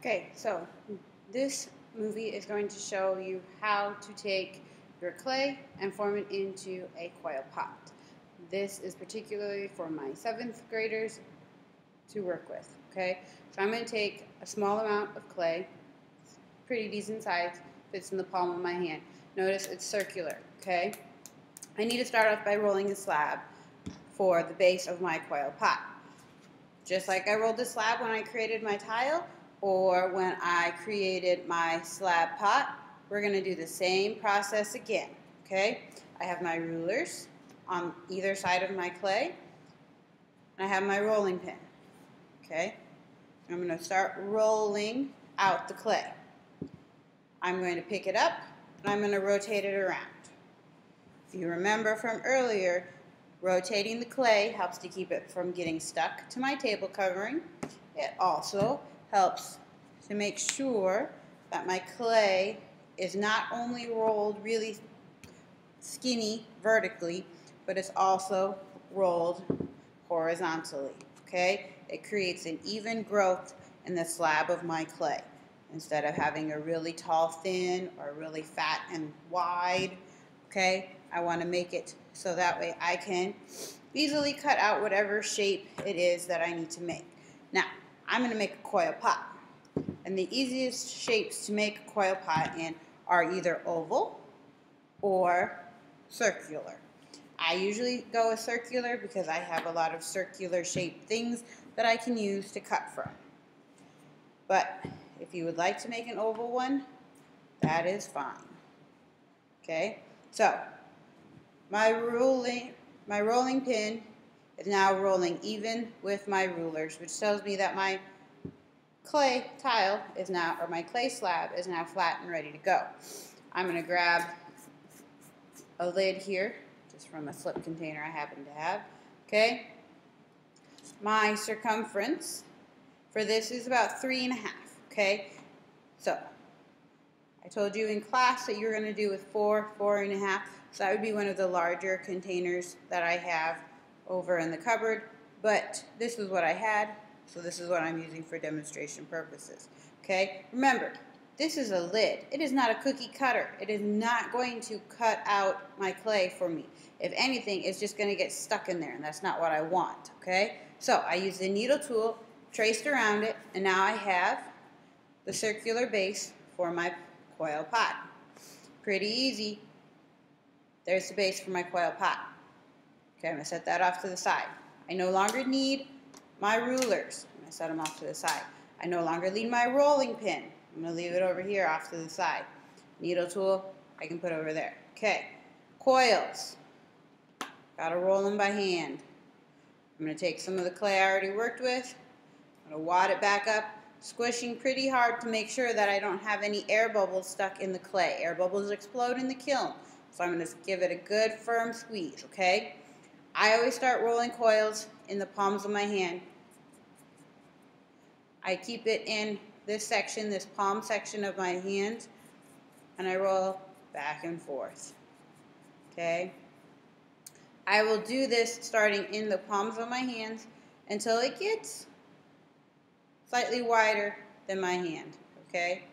Okay, so this movie is going to show you how to take your clay and form it into a coil pot. This is particularly for my 7th graders to work with, okay? So I'm going to take a small amount of clay, pretty decent size, fits in the palm of my hand. Notice it's circular, okay? I need to start off by rolling a slab for the base of my coil pot. Just like I rolled the slab when I created my tile or when I created my slab pot, we're going to do the same process again, okay? I have my rulers on either side of my clay, and I have my rolling pin, okay? I'm going to start rolling out the clay. I'm going to pick it up, and I'm going to rotate it around. If you remember from earlier, rotating the clay helps to keep it from getting stuck to my table covering. It also helps to make sure that my clay is not only rolled really skinny vertically, but it's also rolled horizontally, okay? It creates an even growth in the slab of my clay. Instead of having a really tall, thin, or really fat and wide, okay? I want to make it so that way I can easily cut out whatever shape it is that I need to make. Now, I'm going to make a coil pot. And the easiest shapes to make a coil pot in are either oval or circular. I usually go with circular because I have a lot of circular shaped things that I can use to cut from. But if you would like to make an oval one, that is fine. Okay, so my rolling pin is now rolling even with my rulers, which tells me that my clay tile is now, or my clay slab is now flat and ready to go. I'm going to grab a lid here, just from a slip container I happen to have. Okay, my circumference for this is about 3.5. Okay, so I told you in class that you're going to do with 4.5. So that would be one of the larger containers that I have over in the cupboard. But this is what I had, so this is what I'm using for demonstration purposes. Okay, remember, this is a lid. It is not a cookie cutter. It is not going to cut out my clay for me. If anything, it's just going to get stuck in there, and that's not what I want. Okay, so I used the needle tool, traced around it, and now I have the circular base for my coil pot. Pretty easy. There's the base for my coil pot. Okay, I'm going to set that off to the side. I no longer need my rulers. I'm going to set them off to the side. I no longer need my rolling pin. I'm going to leave it over here off to the side. Needle tool, I can put over there. Okay, coils. Got to roll them by hand. I'm going to take some of the clay I already worked with. I'm going to wad it back up, squishing pretty hard to make sure that I don't have any air bubbles stuck in the clay. Air bubbles explode in the kiln, so I'm going to give it a good firm squeeze, okay? I always start rolling coils in the palms of my hand. I keep it in this section, this palm section of my hand, and I roll back and forth, okay? I will do this starting in the palms of my hands until it gets slightly wider than my hand, okay?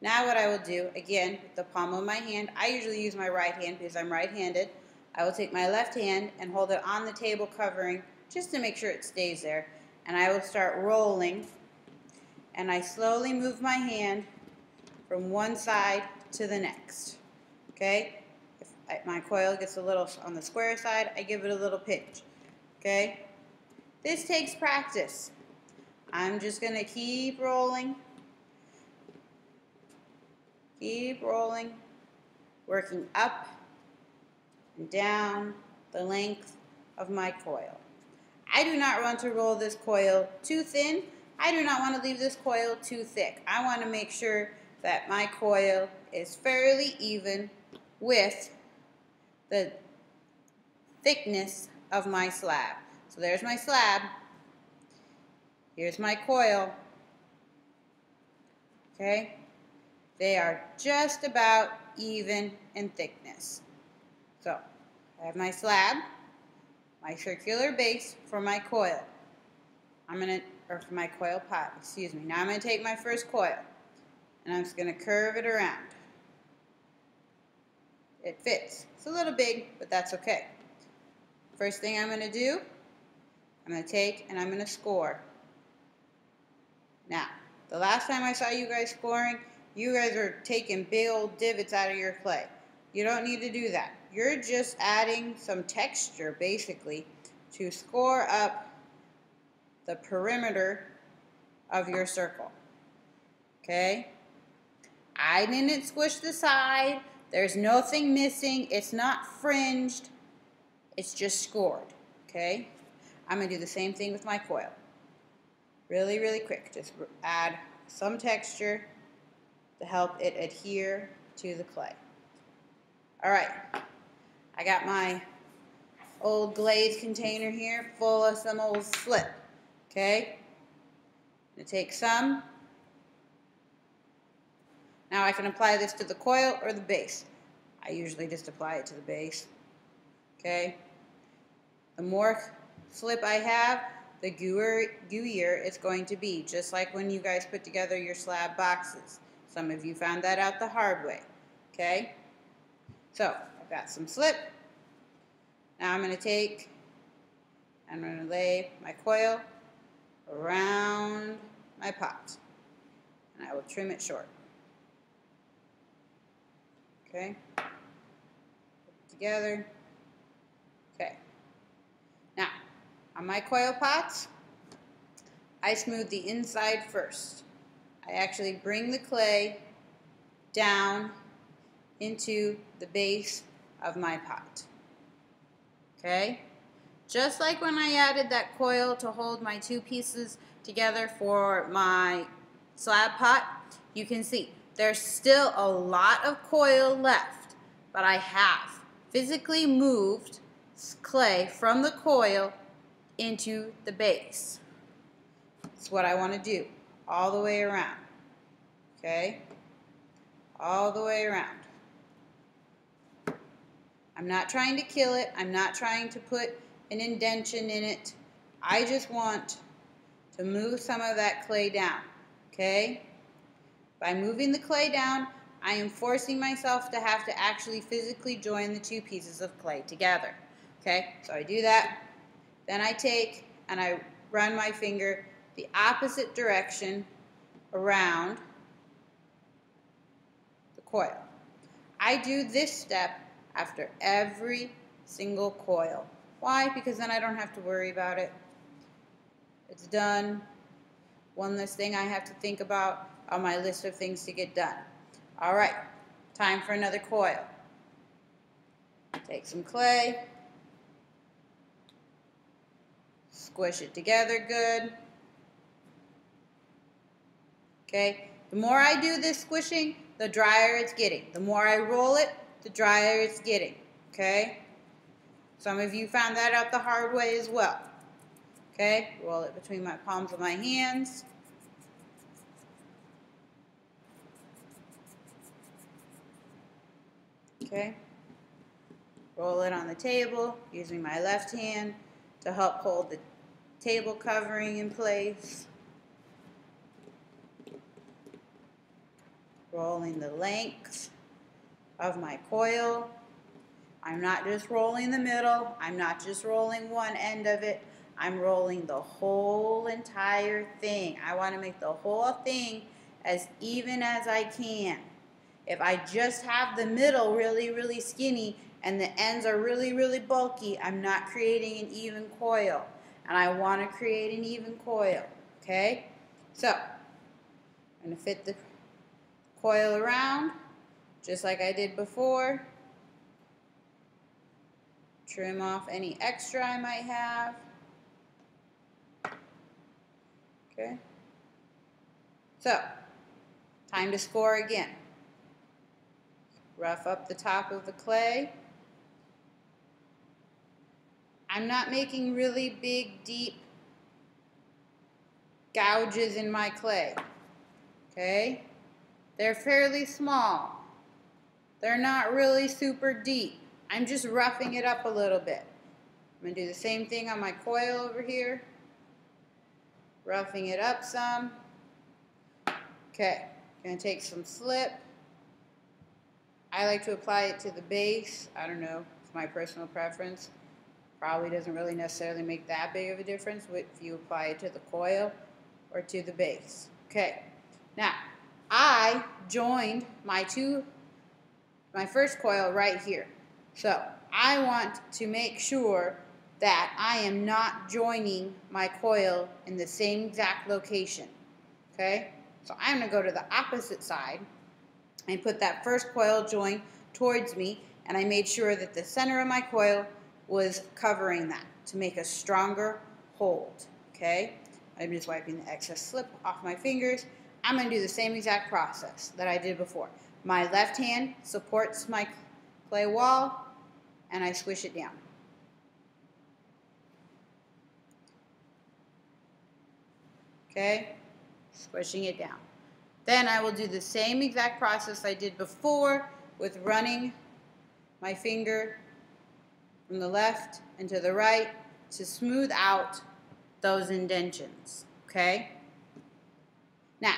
Now what I will do, again, with the palm of my hand, I usually use my right hand because I'm right-handed. I will take my left hand and hold it on the table covering just to make sure it stays there. And I will start rolling, and I slowly move my hand from one side to the next, okay? If my coil gets a little on the square side, I give it a little pinch, okay? This takes practice. I'm just going to keep rolling, working up and down the length of my coil. I do not want to roll this coil too thin. I do not want to leave this coil too thick. I want to make sure that my coil is fairly even with the thickness of my slab. So there's my slab. Here's my coil. Okay? They are just about even in thickness. So, I have my slab, my circular base for my coil. I'm going to or for my coil pot, excuse me. Now I'm going to take my first coil and I'm just going to curve it around. It fits. It's a little big, but that's okay. First thing I'm going to do, I'm going to take and I'm going to score. Now, the last time I saw you guys scoring, you guys are taking big old divots out of your clay. You don't need to do that. You're just adding some texture, basically, to score up the perimeter of your circle. Okay? I didn't squish the side. There's nothing missing. It's not fringed. It's just scored. Okay? I'm going to do the same thing with my coil. Really, really quick. Just add some texture to help it adhere to the clay. All right. I got my old glaze container here full of some old slip. Okay? I'm going to take some. Now I can apply this to the coil or the base. I usually just apply it to the base. Okay? The more slip I have, the gooier it's going to be, just like when you guys put together your slab boxes. Some of you found that out the hard way. Okay? So, I've got some slip. Now I'm going to take, I'm going to lay my coil around my pot. And I will trim it short. Okay? Put it together. Okay. Now, on my coil pots, I smooth the inside first. I actually bring the clay down into the base of my pot. Okay? Just like when I added that coil to hold my two pieces together for my slab pot, you can see there's still a lot of coil left, but I have physically moved clay from the coil into the base. That's what I want to do all the way around. Okay? All the way around. I'm not trying to kill it. I'm not trying to put an indentation in it. I just want to move some of that clay down. Okay? By moving the clay down, I am forcing myself to have to actually physically join the two pieces of clay together. Okay? So I do that. Then I take and I run my finger the opposite direction around the coil. I do this step after every single coil. Why? Because then I don't have to worry about it. It's done. One less thing I have to think about on my list of things to get done. All right, time for another coil. Take some clay. Squish it together good. Okay, the more I do this squishing, the drier it's getting. The more I roll it, the drier it's getting. Okay? Some of you found that out the hard way as well. Okay, roll it between my palms of my hands. Okay, roll it on the table using my left hand to help hold the table covering in place. Rolling the length of my coil. I'm not just rolling the middle. I'm not just rolling one end of it. I'm rolling the whole entire thing. I want to make the whole thing as even as I can. If I just have the middle really, really skinny and the ends are really, really bulky, I'm not creating an even coil. And I want to create an even coil. Okay? So, I'm going to fit the coil around just like I did before. Trim off any extra I might have. Okay. So, time to score again. Rough up the top of the clay. I'm not making really big, deep gouges in my clay. Okay? They're fairly small. They're not really super deep. I'm just roughing it up a little bit. I'm going to do the same thing on my coil over here. roughing it up some. Okay, gonna take some slip. I like to apply it to the base. I don't know, it's my personal preference. Probably doesn't really necessarily make that big of a difference if you apply it to the coil or to the base. Okay, now I joined my first coil right here. So I want to make sure that I am not joining my coil in the same exact location. Okay, so I'm going to go to the opposite side and put that first coil joint towards me, and I made sure that the center of my coil was covering that to make a stronger hold. Okay, I'm just wiping the excess slip off my fingers. I'm going to do the same exact process that I did before. My left hand supports my clay wall, and I squish it down. Okay, squishing it down. Then I will do the same exact process I did before with running my finger from the left and to the right to smooth out those indentions. Okay? Now,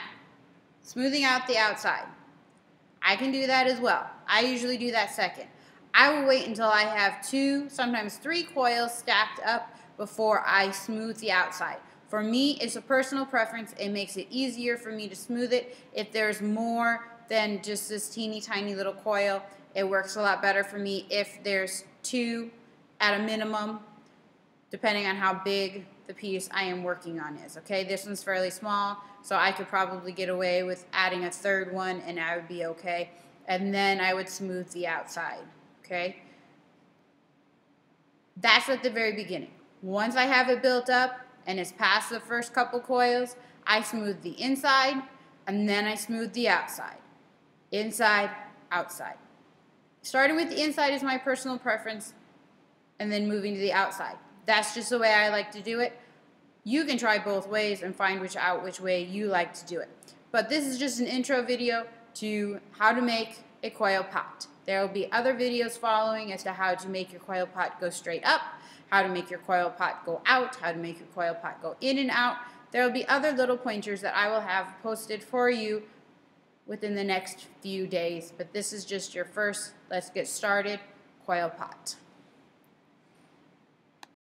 smoothing out the outside. I can do that as well. I usually do that second. I will wait until I have 2, sometimes 3 coils stacked up before I smooth the outside. For me, it's a personal preference. It makes it easier for me to smooth it. If there's more than just this teeny tiny little coil, it works a lot better for me if there's 2 at a minimum, depending on how big the piece I am working on is. Okay, this one's fairly small, so I could probably get away with adding a 3rd one and I would be okay. And then I would smooth the outside. Okay, that's at the very beginning. Once I have it built up and it's past the first couple coils, I smooth the inside and then I smooth the outside. Inside, outside. Starting with the inside is my personal preference, and then moving to the outside. That's just the way I like to do it. You can try both ways and find which way you like to do it. But this is just an intro video to how to make a coil pot. There will be other videos following as to how to make your coil pot go straight up, how to make your coil pot go out, how to make your coil pot go in and out. There will be other little pointers that I will have posted for you within the next few days. But this is just your first, let's get started, coil pot.